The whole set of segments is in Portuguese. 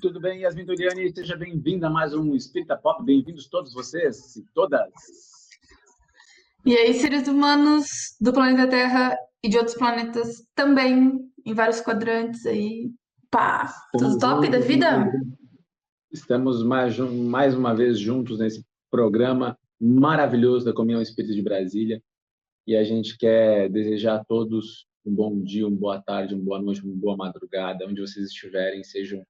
Tudo bem, Yasmin Turiani? Seja bem-vinda a mais um Espírita Pop. Bem-vindos todos vocês e todas. E aí, seres humanos do planeta Terra e de outros planetas também, em vários quadrantes aí. Pá, tudo top da vida? Estamos mais uma vez juntos nesse programa maravilhoso da Comunhão Espírita de Brasília. E a gente quer desejar a todos um bom dia, uma boa tarde, uma boa noite, uma boa madrugada, onde vocês estiverem, sejam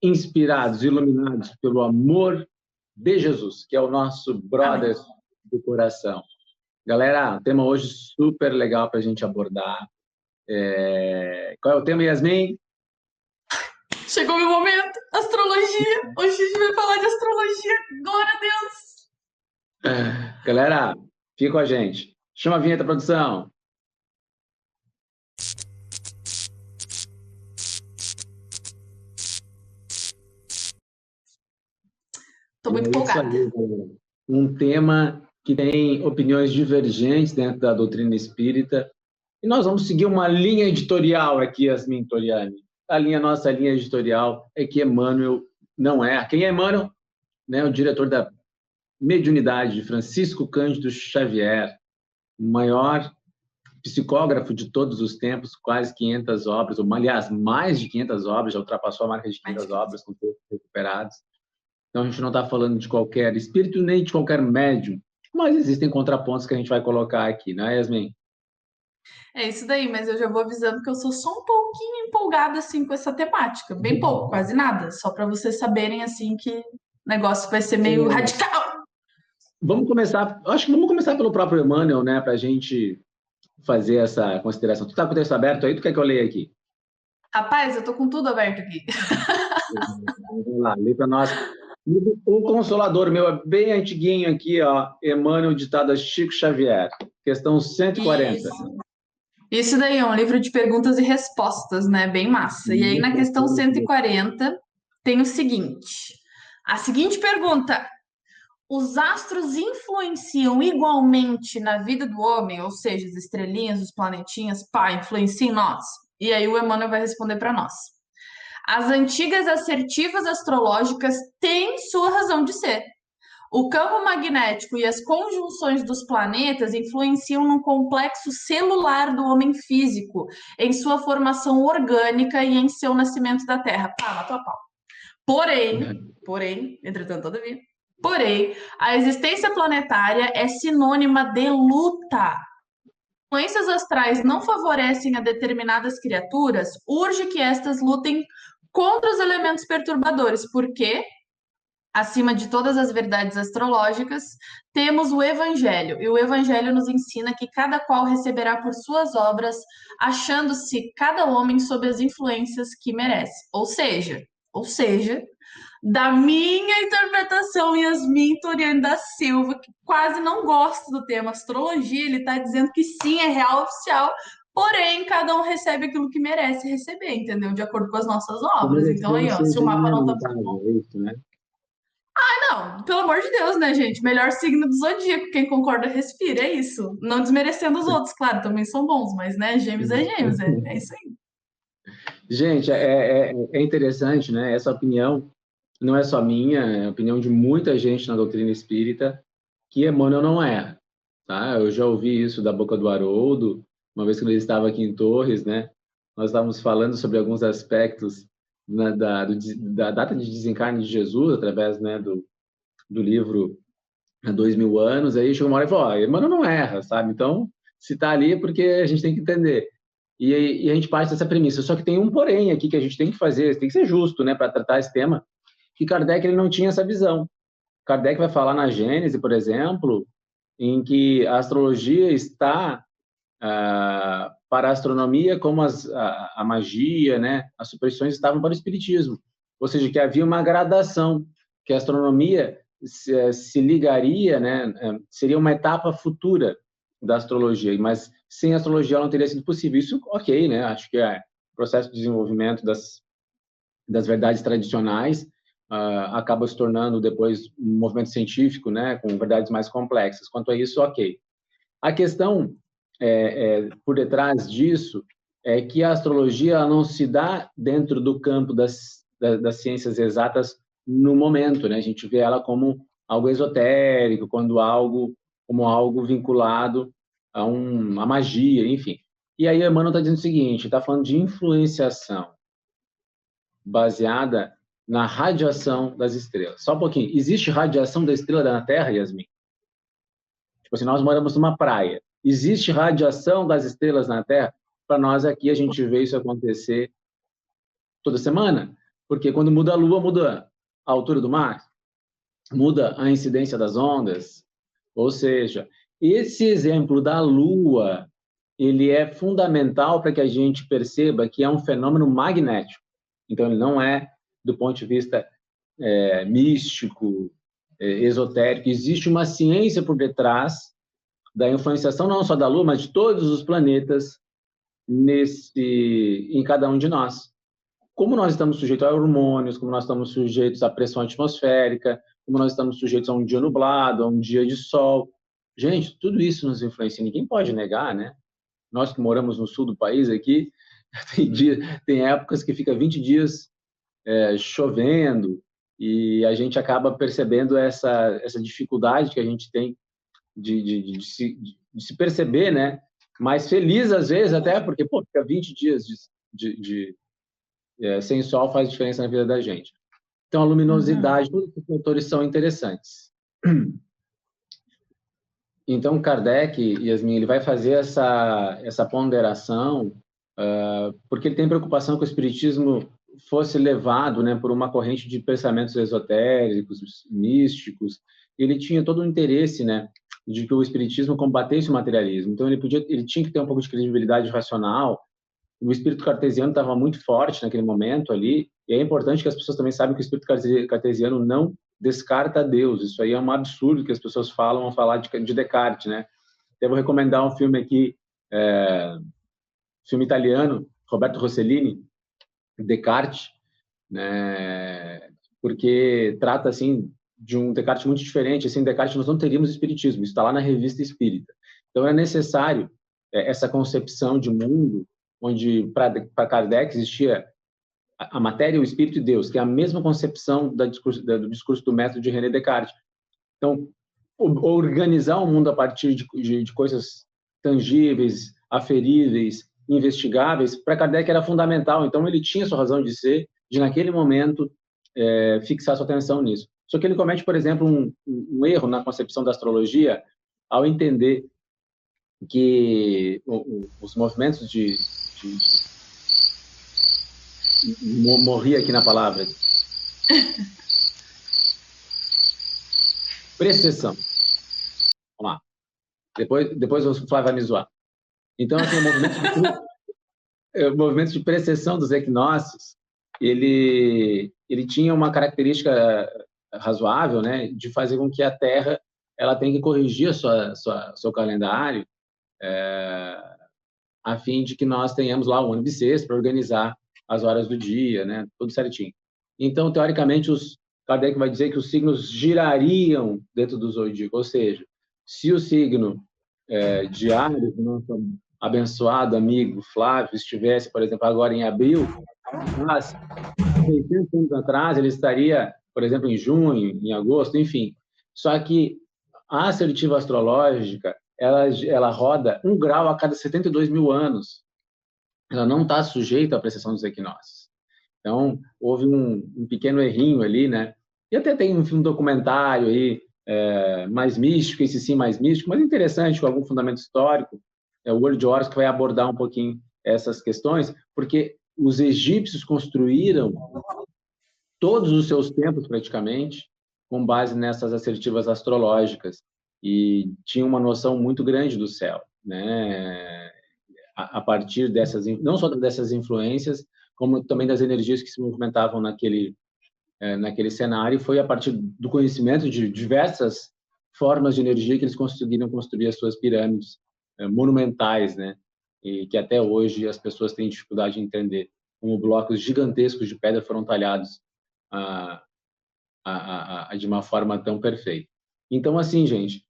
inspirados, iluminados pelo amor de Jesus, que é o nosso brother do coração. Galera, tema hoje super legal para a gente abordar. Qual é o tema, Yasmin? Chegou o meu momento, astrologia. Hoje a gente vai falar de astrologia. Glória a Deus! Galera, fica com a gente. Chama a vinheta, produção. Tô muito empolgada. Um tema que tem opiniões divergentes dentro da doutrina espírita. E nós vamos seguir uma linha editorial aqui, Yasmin Turiani. Nossa linha editorial é que Emmanuel não é. Quem é Emmanuel? Né, o diretor da mediunidade, Francisco Cândido Xavier, o maior psicógrafo de todos os tempos, quase 500 obras, ou aliás, mais de 500 obras, já ultrapassou a marca de 500 obras com textos recuperados. Então, a gente não está falando de qualquer espírito, nem de qualquer médium, mas existem contrapontos que a gente vai colocar aqui, não é, Yasmin? É isso daí, mas eu já vou avisando que eu sou só um pouquinho empolgada assim com essa temática, bem pouco, quase nada, só para vocês saberem assim que o negócio vai ser meio radical. Vamos começar pelo próprio Emmanuel, né, para a gente fazer essa consideração. Tu está com o texto aberto aí? Tu quer que eu leia aqui? Rapaz, eu tô com tudo aberto aqui. Vamos lá, lê para nós. O Consolador, meu, é bem antiguinho aqui, ó, Emmanuel, ditado a Chico Xavier, questão 140. Isso daí é um livro de perguntas e respostas, né? Bem massa. E aí, na questão 140, tem o seguinte: a seguinte pergunta: os astros influenciam igualmente na vida do homem? Ou seja, as estrelinhas, os planetinhas, pá, influenciam em nós? E aí, o Emmanuel vai responder para nós. As antigas assertivas astrológicas têm sua razão de ser. O campo magnético e as conjunções dos planetas influenciam no complexo celular do homem físico, em sua formação orgânica e em seu nascimento da Terra. Pá, matou a pau. Porém, entretanto, todavia, a existência planetária é sinônima de luta. Influências astrais não favorecem a determinadas criaturas, urge que estas lutem contra os elementos perturbadores, porque acima de todas as verdades astrológicas, temos o Evangelho. E o Evangelho nos ensina que cada qual receberá por suas obras, achando-se cada homem sob as influências que merece. Ou seja, da minha interpretação, Yasmin Turiani da Silva, que quase não gosta do tema astrologia, ele está dizendo que sim, é real oficial, porém, cada um recebe aquilo que merece receber, entendeu? De acordo com as nossas obras. Então, aí, ó, se o mapa não tá bom. Não, pelo amor de Deus, né, gente? Melhor signo do zodíaco, quem concorda respira, é isso. Não desmerecendo os outros, claro, também são bons, mas, né, gêmeos, é isso aí. Gente, é interessante, né? Essa opinião não é só minha, é a opinião de muita gente na doutrina espírita, que Emmanuel não é, tá? Eu já ouvi isso da boca do Haroldo, uma vez que ele estava aqui em Torres, né? Nós estávamos falando sobre alguns aspectos da data de desencarne de Jesus, através, né, do livro Há 2000 anos, aí chegou uma hora e falou, Emmanuel não erra, sabe? Então, se está ali é porque a gente tem que entender. E a gente parte dessa premissa. Só que tem um porém aqui que a gente tem que fazer, tem que ser justo, né, para tratar esse tema, que Kardec ele não tinha essa visão. Kardec vai falar na Gênese, por exemplo, em que a astrologia está para a astronomia como a magia, né, as superstições estavam para o espiritismo. Ou seja, que havia uma gradação, que a astronomia se ligaria, né, seria uma etapa futura da astrologia, mas sem astrologia ela não teria sido possível. Isso, ok, né? Acho que é o processo de desenvolvimento das verdades tradicionais acaba se tornando depois um movimento científico, né, com verdades mais complexas. Quanto a isso, ok. A questão por detrás disso é que a astrologia ela não se dá dentro do campo das ciências exatas no momento, né? A gente vê ela como algo esotérico, como algo vinculado a magia, enfim. E aí Emmanuel está dizendo o seguinte, está falando de influenciação baseada na radiação das estrelas. Só um pouquinho. Existe radiação da estrela na Terra, Yasmin? Tipo assim, nós moramos numa praia. Existe radiação das estrelas na Terra? Para nós aqui, a gente vê isso acontecer toda semana. Porque quando muda a Lua, muda a altura do mar, muda a incidência das ondas. Ou seja, esse exemplo da Lua, ele é fundamental para que a gente perceba que é um fenômeno magnético. Então, ele não é do ponto de vista místico, esotérico. Existe uma ciência por detrás da influenciação não só da Lua, mas de todos os planetas em cada um de nós. Como nós estamos sujeitos a hormônios, como nós estamos sujeitos à pressão atmosférica, como nós estamos sujeitos a um dia nublado, a um dia de sol. Gente, tudo isso nos influencia. Ninguém pode negar, né? Nós que moramos no sul do país aqui, tem épocas que fica 20 dias chovendo, e a gente acaba percebendo essa dificuldade que a gente tem de se perceber, né? Mais feliz às vezes até, porque fica 20 dias sem sol faz diferença na vida da gente. Então, a luminosidade, todos os fatores são interessantes. Então, Kardec, Yasmin, ele vai fazer essa ponderação porque ele tem preocupação que o espiritismo fosse levado, né, por uma corrente de pensamentos esotéricos, místicos. Ele tinha todo o interesse, né, de que o espiritismo combatesse o materialismo. Então, ele tinha que ter um pouco de credibilidade racional. O espírito cartesiano estava muito forte naquele momento ali, e é importante que as pessoas também saibam que o espírito cartesiano não descarta Deus. Isso aí é um absurdo que as pessoas falam ao falar de Descartes, né? Eu vou recomendar um filme aqui, filme italiano, Roberto Rossellini, Descartes, né? Porque trata assim de um Descartes muito diferente. Sem Descartes nós não teríamos espiritismo. Isso está lá na Revista Espírita. Então é necessário essa concepção de mundo onde para Kardec existia a matéria, o espírito e Deus, que é a mesma concepção do discurso do método de René Descartes. Então, organizar o mundo a partir de coisas tangíveis, aferíveis, investigáveis, para Kardec era fundamental. Então, ele tinha sua razão de ser, de naquele momento fixar sua atenção nisso. Só que ele comete, por exemplo, um erro na concepção da astrologia ao entender que os movimentos morri aqui na palavra. Precessão. Vamos lá. Depois o Flávio vai me zoar. Então, assim, o movimento de precessão dos equinócios, ele tinha uma característica razoável, né, de fazer com que a Terra ela tenha que corrigir seu calendário a fim de que nós tenhamos lá o ano bissexto para organizar as horas do dia, né, tudo certinho. Então, teoricamente, Kardec vai dizer que os signos girariam dentro do zodíaco, ou seja, se o signo de Áries, nosso abençoado amigo Flávio, estivesse, por exemplo, agora em abril, mas 600 anos atrás ele estaria, por exemplo, em junho, em agosto, enfim. Só que a assertiva astrológica, ela roda 1 grau a cada 72 mil anos. Ela não está sujeita à precessão dos equinócios. Então, houve um pequeno errinho ali, né? E até tem um documentário aí, mais místico, esse sim mais místico, mas interessante, com algum fundamento histórico, o Olho de Horus, que vai abordar um pouquinho essas questões, porque os egípcios construíram todos os seus templos, praticamente, com base nessas assertivas astrológicas, e tinham uma noção muito grande do céu, né? A partir dessas, não só dessas influências, como também das energias que se movimentavam naquele cenário. Foi a partir do conhecimento de diversas formas de energia que eles conseguiram construir as suas pirâmides monumentais, né? E que até hoje as pessoas têm dificuldade de entender como blocos gigantescos de pedra foram talhados de uma forma tão perfeita. Então, assim, gente,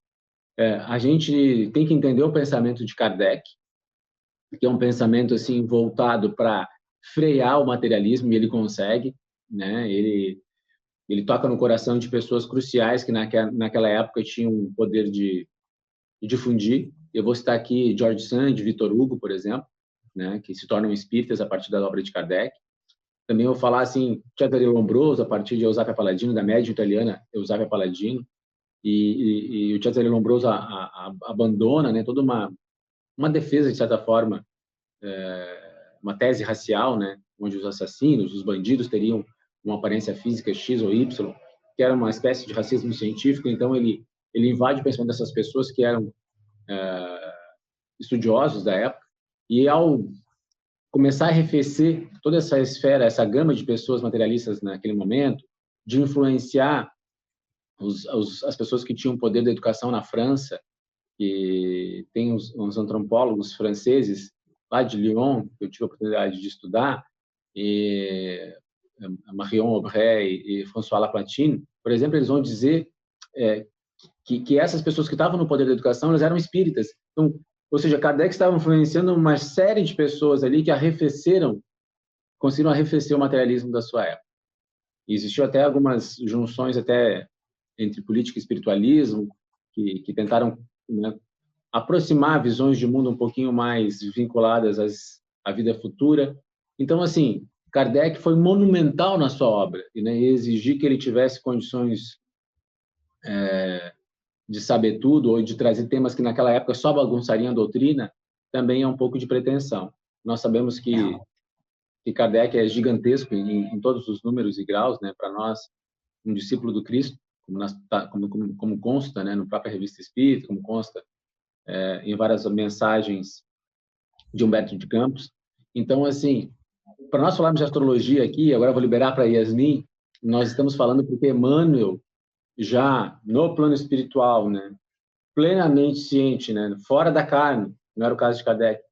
a gente tem que entender o pensamento de Kardec, que é um pensamento assim voltado para frear o materialismo, e ele consegue. né? Ele toca no coração de pessoas cruciais que naquela época tinham o poder de difundir. Eu vou citar aqui George Sand, Victor Hugo, por exemplo, né? Que se tornam espíritas a partir da obra de Kardec. Também vou falar assim, Cesare Lombroso, a partir de Eusapia Palladino, da médium italiana Eusapia Palladino, e o Cesare Lombroso abandona, né, toda uma defesa, de certa forma, uma tese racial, né, onde os assassinos, os bandidos teriam uma aparência física X ou Y, que era uma espécie de racismo científico. Então ele invade o pensamento dessas pessoas que eram estudiosos da época, e ao começar a arrefecer toda essa esfera, essa gama de pessoas materialistas naquele momento, de influenciar as pessoas que tinham poder da educação na França, que tem uns antropólogos franceses lá de Lyon, que eu tive a oportunidade de estudar, e Marion Aubray e François Laplantine, por exemplo, eles vão dizer que essas pessoas que estavam no poder da educação, elas eram espíritas. Então, ou seja, Kardec estava influenciando uma série de pessoas ali que conseguiram arrefecer o materialismo da sua época. E existiu até algumas junções até entre política e espiritualismo que tentaram, né, aproximar visões de mundo um pouquinho mais vinculadas à vida futura. Então, assim, Kardec foi monumental na sua obra, né, e exigir que ele tivesse condições de saber tudo ou de trazer temas que naquela época só bagunçariam a doutrina, também é um pouco de pretensão. Nós sabemos que Kardec é gigantesco em todos os números e graus, né? Para nós, um discípulo do Cristo, como consta, né, no própria Revista Espírita, como consta em várias mensagens de Humberto de Campos. Então, assim, para nós falarmos de astrologia aqui, agora eu vou liberar para Yasmin, nós estamos falando porque Emmanuel, já no plano espiritual, né, plenamente ciente, né, fora da carne, não era o caso de Kardec,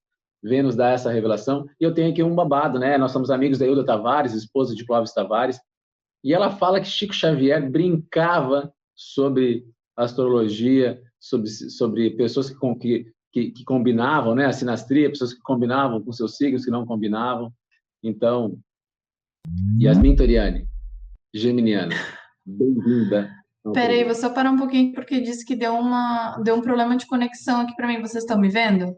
vem nos dar essa revelação. E eu tenho aqui um babado, né? Nós somos amigos da Hilda Tavares, esposa de Clóvis Tavares, e ela fala que Chico Xavier brincava sobre astrologia, sobre pessoas que combinavam, né, a sinastria, pessoas que combinavam com seus signos, que não combinavam. Então, Yasmin Toriani, geminiana, bem-vinda. Peraí, vou só parar um pouquinho, porque disse que deu um problema de conexão aqui para mim. Vocês estão me vendo?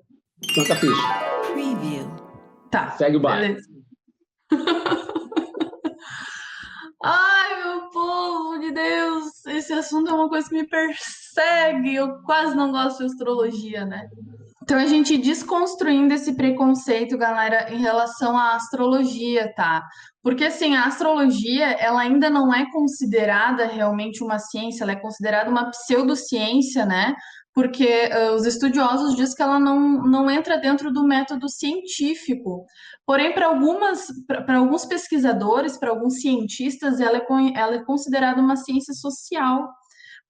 Tanta ficha. Preview. Tá. Segue o baile. Ai, meu povo de Deus, esse assunto é uma coisa que me persegue. Eu quase não gosto de astrologia, né? Então, a gente desconstruindo esse preconceito, galera, em relação à astrologia, tá? Porque, assim, a astrologia, ela ainda não é considerada realmente uma ciência, ela é considerada uma pseudociência, né? Porque os estudiosos dizem que ela não entra dentro do método científico. Porém, para alguns pesquisadores, para alguns cientistas, ela é considerada uma ciência social,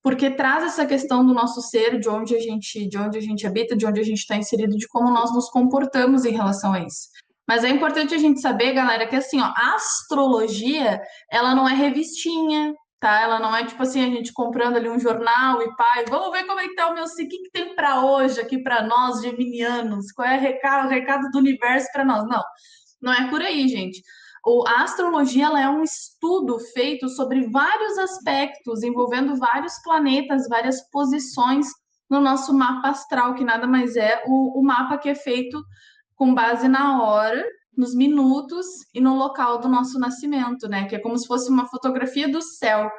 porque traz essa questão do nosso ser, de onde a gente habita, de onde a gente está inserido, de como nós nos comportamos em relação a isso. Mas é importante a gente saber, galera, que assim, ó, a astrologia, ela não é revistinha, tá? Ela não é tipo assim, a gente comprando ali um jornal e pai, vamos ver como é que tá o meu signo, o que tem para hoje aqui para nós, geminianos, qual é o recado do universo para nós? Não é por aí, gente. A astrologia, ela é um estudo feito sobre vários aspectos, envolvendo vários planetas, várias posições no nosso mapa astral, que nada mais é o mapa que é feito com base na hora, nos minutos e no local do nosso nascimento, né? Que é como se fosse uma fotografia do céu,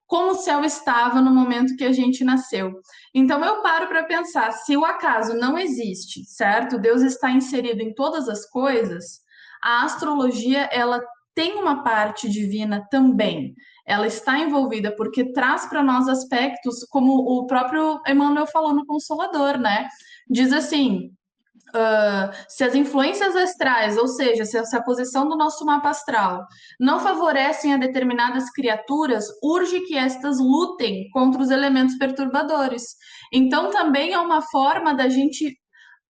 como o céu estava no momento que a gente nasceu. Então eu paro para pensar, se o acaso não existe, certo? Deus está inserido em todas as coisas. A astrologia, ela tem uma parte divina também. Ela está envolvida porque traz para nós aspectos, como o próprio Emmanuel falou no Consolador, né? Diz assim, se as influências astrais, ou seja, se a posição do nosso mapa astral não favorecem a determinadas criaturas, urge que estas lutem contra os elementos perturbadores. Então, também é uma forma da gente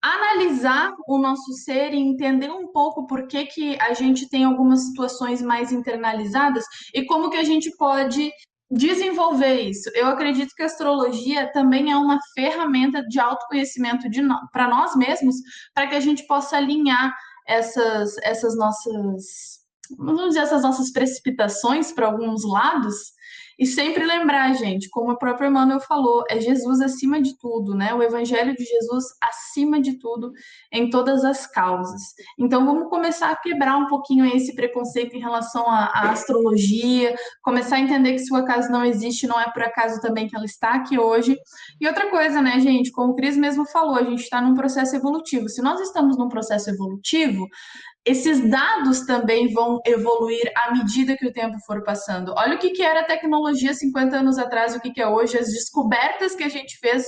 analisar o nosso ser e entender um pouco por que a gente tem algumas situações mais internalizadas e como que a gente pode desenvolver isso. Eu acredito que a astrologia também é uma ferramenta de autoconhecimento para nós mesmos, para que a gente possa alinhar essas nossas vamos dizer, essas nossas precipitações para alguns lados, e sempre lembrar, gente, como o próprio Emmanuel falou, é Jesus acima de tudo, né? O Evangelho de Jesus acima de tudo, em todas as causas. Então, vamos começar a quebrar um pouquinho esse preconceito em relação à astrologia, começar a entender que se o acaso não existe, não é por acaso também que ela está aqui hoje. E outra coisa, né, gente, como o Cris mesmo falou, a gente está num processo evolutivo. Se nós estamos num processo evolutivo, esses dados também vão evoluir à medida que o tempo for passando. Olha o que era a tecnologia 50 anos atrás, o que é hoje, as descobertas que a gente fez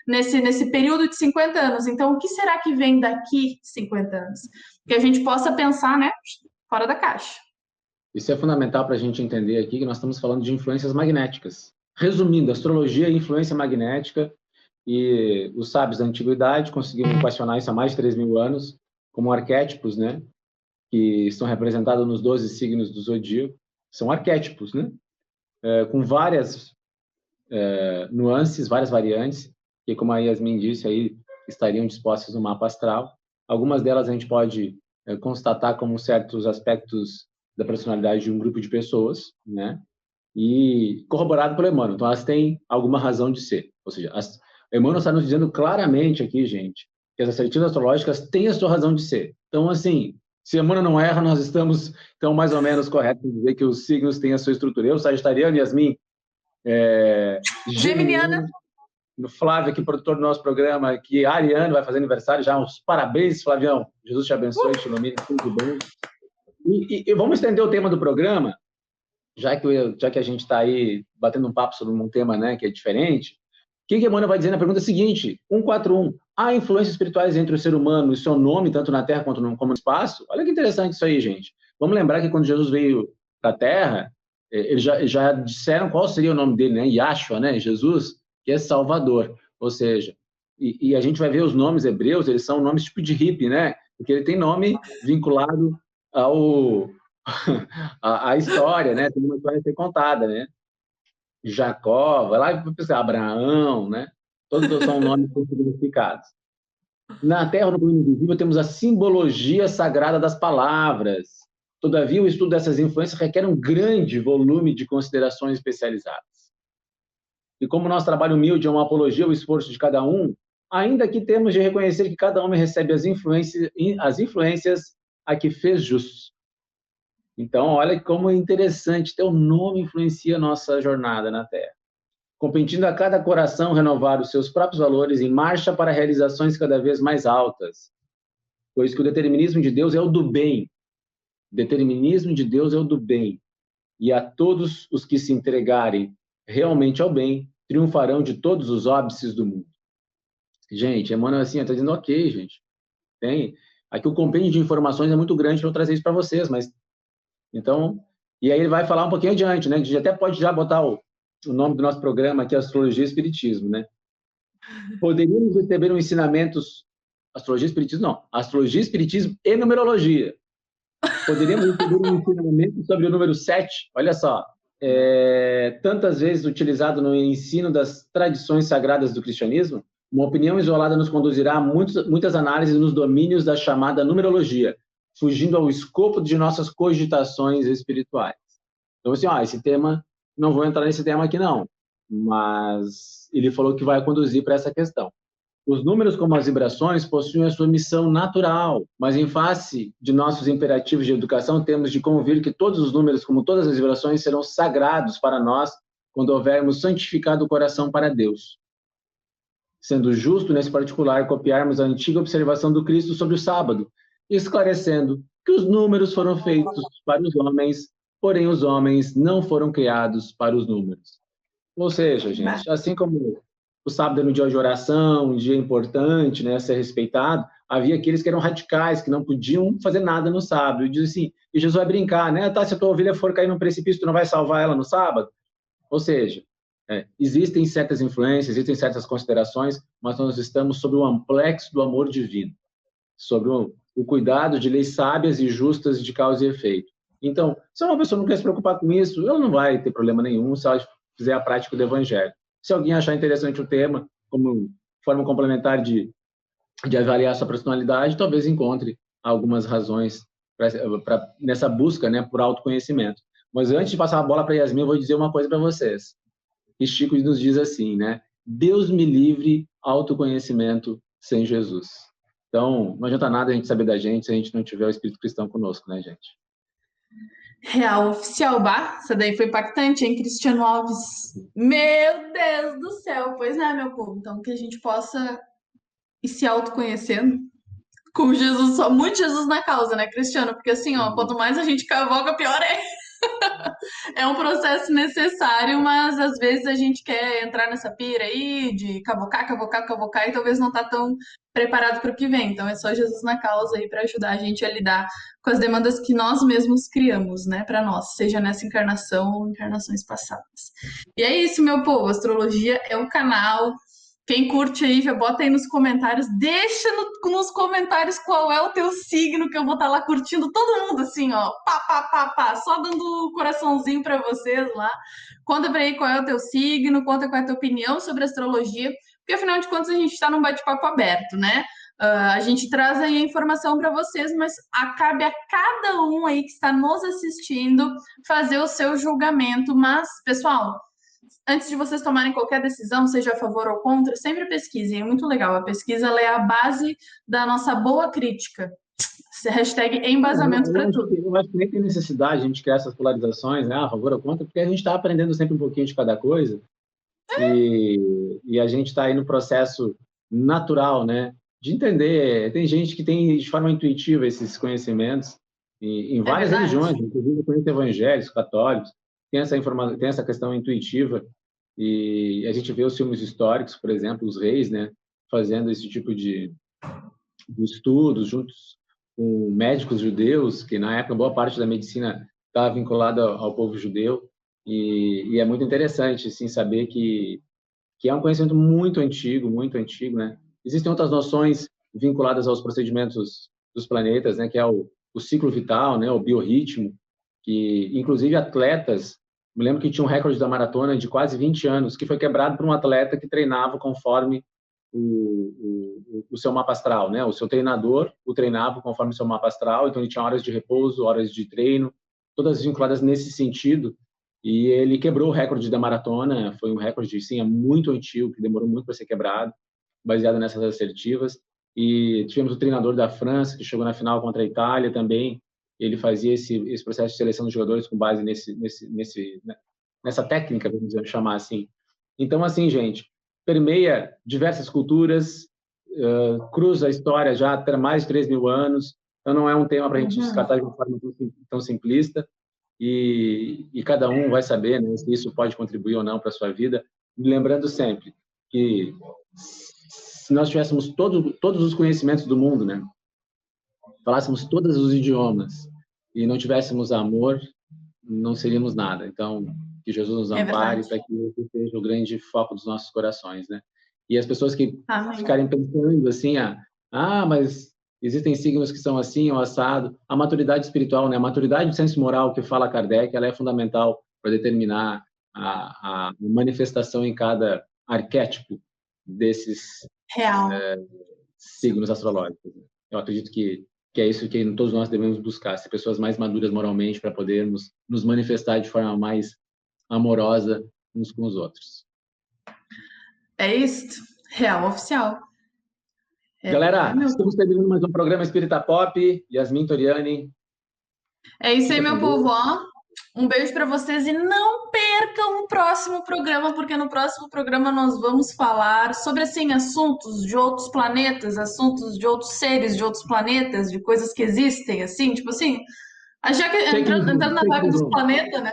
nesse período de 50 anos. Então, o que será que vem daqui 50 anos? Que a gente possa pensar, né, fora da caixa. Isso é fundamental para a gente entender aqui que nós estamos falando de influências magnéticas. Resumindo, astrologia é influência magnética, e os sábios da antiguidade conseguiram equacionar isso há mais de 3.000 anos, como arquétipos, né? Que estão representados nos 12 signos do zodíaco. São arquétipos, né? Com várias nuances, várias variantes, que, como a Yasmin disse, aí estariam dispostas no mapa astral. Algumas delas a gente pode constatar como certos aspectos da personalidade de um grupo de pessoas, né? E corroborado pelo Emmanuel. Então, elas têm alguma razão de ser. Ou seja, Emmanuel está nos dizendo claramente aqui, gente, que as assertivas astrológicas têm a sua razão de ser. Então, assim, se Emmanuel não erra, nós estamos, então, mais ou menos corretos em dizer que os signos têm a sua estrutura. Eu, sagitariano, Yasmin, Geminiana. No Flávio, aqui, produtor do nosso programa, que ariano vai fazer aniversário já. Uns parabéns, Flavião. Jesus te abençoe, te ilumine, tudo bom. E vamos estender o tema do programa, já que a gente está aí batendo um papo sobre um tema, né, que é diferente. O que Emmanuel vai dizer na pergunta seguinte, 141. Há influências espirituais entre o ser humano e seu nome, tanto na Terra como no espaço? Olha que interessante isso aí, gente. Vamos lembrar que quando Jesus veio para a Terra, eles já disseram qual seria o nome dele, né? Yahshua, né? Jesus, que é Salvador. Ou seja, e a gente vai ver os nomes hebreus, eles são nomes tipo de hippie, né? Porque ele tem nome vinculado à história, né? Tem uma história a ser contada, né? Jacó, vai lá e pesquisar, Abraão, né? Todos são nomes com significados. Na Terra, no plano invisível, temos a simbologia sagrada das palavras. Todavia, o estudo dessas influências requer um grande volume de considerações especializadas. E como nosso trabalho humilde é uma apologia ao esforço de cada um, ainda que temos de reconhecer que cada homem recebe as influências a que fez jus. Então, olha como é interessante, teu nome influencia a nossa jornada na Terra. Competindo a cada coração renovar os seus próprios valores em marcha para realizações cada vez mais altas. Pois que o determinismo de Deus é o do bem. O determinismo de Deus é o do bem. E a todos os que se entregarem realmente ao bem, triunfarão de todos os óbices do mundo. Gente, Emmanuel assim, está dizendo, ok, gente. Tem. Aqui o compêndio de informações é muito grande para eu trazer isso para vocês, mas então, e aí ele vai falar um pouquinho adiante, né? A gente até pode já botar o nome do nosso programa aqui, Astrologia e Espiritismo, né? Poderíamos receber um ensinamentos... Astrologia e Espiritismo, não. Astrologia, Espiritismo e Numerologia. Poderíamos receber um ensinamento sobre o número 7, olha só, tantas vezes utilizado no ensino das tradições sagradas do cristianismo. Uma opinião isolada nos conduzirá a muitas análises nos domínios da chamada numerologia, fugindo ao escopo de nossas cogitações espirituais. Então, assim, esse tema, não vou entrar nesse tema aqui, não, mas ele falou que vai conduzir para essa questão. Os números, como as vibrações, possuem a sua missão natural, mas em face de nossos imperativos de educação, temos de convir que todos os números, como todas as vibrações, serão sagrados para nós quando houvermos santificado o coração para Deus. Sendo justo, nesse particular, copiarmos a antiga observação do Cristo sobre o sábado, esclarecendo que os números foram feitos para os homens, porém os homens não foram criados para os números. Ou seja, gente, assim como o sábado era um dia de oração, um dia importante, né, a ser respeitado, havia aqueles que eram radicais, que não podiam fazer nada no sábado. E diz assim, e Jesus vai brincar, né? Tá, se a tua ovelha for cair num precipício, tu não vai salvar ela no sábado? Ou seja, existem certas influências, existem certas considerações, mas nós estamos sob o amplexo do amor divino, sobre o cuidado de leis sábias e justas de causa e efeito. Então, se uma pessoa não quer se preocupar com isso, ela não vai ter problema nenhum se ela fizer a prática do evangelho. Se alguém achar interessante o tema, como forma complementar de avaliar sua personalidade, talvez encontre algumas razões nessa busca, né, por autoconhecimento. Mas antes de passar a bola para Yasmin, eu vou dizer uma coisa para vocês. E Chico nos diz assim, né? Deus me livre autoconhecimento sem Jesus. Então, não adianta nada a gente saber da gente se a gente não tiver o Espírito Cristão conosco, né, gente? Real oficial, bah, essa daí foi impactante, hein, Cristiano Alves? Meu Deus do céu, pois é, meu povo. Então, que a gente possa ir se autoconhecendo com Jesus, só muito Jesus na causa, né, Cristiano? Porque assim, ó, quanto mais a gente cavoca, pior é. É um processo necessário, mas às vezes a gente quer entrar nessa pira aí de cavocar, cavocar, cavocar e talvez não tá tão preparado para o que vem. Então é só Jesus na causa aí para ajudar a gente a lidar com as demandas que nós mesmos criamos, né, para nós, seja nessa encarnação ou encarnações passadas. E é isso, meu povo. Astrologia é um canal. Quem curte aí, já bota aí nos comentários. Deixa nos comentários qual é o teu signo, que eu vou estar lá curtindo todo mundo, assim, ó. Pá, pá, pá, pá. Só dando coraçãozinho para vocês lá. Conta pra aí qual é o teu signo, conta qual é a tua opinião sobre astrologia. Porque, afinal de contas, a gente está num bate-papo aberto, né? A gente traz aí a informação para vocês, mas cabe a cada um aí que está nos assistindo fazer o seu julgamento. Mas, pessoal, antes de vocês tomarem qualquer decisão, seja a favor ou contra, sempre pesquisem. É muito legal. A pesquisa ela é a base da nossa boa crítica. Hashtag embasamento para tudo. Eu acho que nem tem necessidade de a gente criar essas polarizações, né? A favor ou contra, porque a gente está aprendendo sempre um pouquinho de cada coisa. E a gente está aí no processo natural, né? De entender. Tem gente que tem de forma intuitiva esses conhecimentos, em várias religiões, inclusive conheço evangélicos, católicos, tem essa questão intuitiva. E a gente vê os filmes históricos, por exemplo, os reis, né? Fazendo esse tipo de estudos juntos com médicos judeus, que na época boa parte da medicina estava vinculada ao povo judeu. E é muito interessante, assim, saber que é um conhecimento muito antigo, né? Existem outras noções vinculadas aos procedimentos dos planetas, né? Que é o ciclo vital, né? O biorritmo, que inclusive atletas, me lembro que tinha um recorde da maratona de quase 20 anos, que foi quebrado por um atleta que treinava conforme o seu mapa astral, né? O seu treinador o treinava conforme o seu mapa astral, então ele tinha horas de repouso, horas de treino, todas vinculadas nesse sentido. E ele quebrou o recorde da maratona, foi um recorde, sim, muito antigo, que demorou muito para ser quebrado, baseado nessas assertivas. E tivemos o treinador da França, que chegou na final contra a Itália também. Ele fazia esse processo de seleção dos jogadores com base nessa técnica, vamos chamar assim. Então, assim, gente, permeia diversas culturas, cruza a história já há mais de 3.000 anos, então não é um tema para a gente descartar de uma forma tão simplista. E cada um vai saber, né, se isso pode contribuir ou não para a sua vida. Lembrando sempre que se nós tivéssemos todos os conhecimentos do mundo, né, falássemos todos os idiomas e não tivéssemos amor, não seríamos nada. Então, que Jesus nos ampare para que esse seja o grande foco dos nossos corações, né? E as pessoas que ficarem pensando assim, mas existem signos que são assim ou assado. A maturidade espiritual, né? A maturidade do senso moral que fala Kardec, ela é fundamental para determinar a manifestação em cada arquétipo desses signos astrológicos. Eu acredito que é isso que todos nós devemos buscar, ser pessoas mais maduras moralmente para podermos nos manifestar de forma mais amorosa uns com os outros. É isso, real oficial. Galera, estamos terminando mais um programa Espírita Pop. Yasmin Toriani. É isso aí, meu povo. Um beijo para vocês e não percam o próximo programa, porque no próximo programa nós vamos falar sobre, assim, assuntos de outros planetas, assuntos de outros seres de outros planetas, de coisas que existem, assim, tipo assim, já que entrando na vibe dos planetas, né?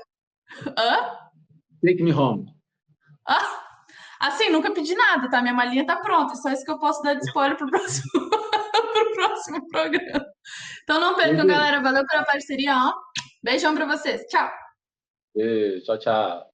Take me home. Assim, nunca pedi nada, tá? Minha malinha tá pronta, só isso que eu posso dar de spoiler pro próximo programa. Então não percam, galera. Valeu pela parceria, Beijão pra vocês. Tchau. Beijo, tchau.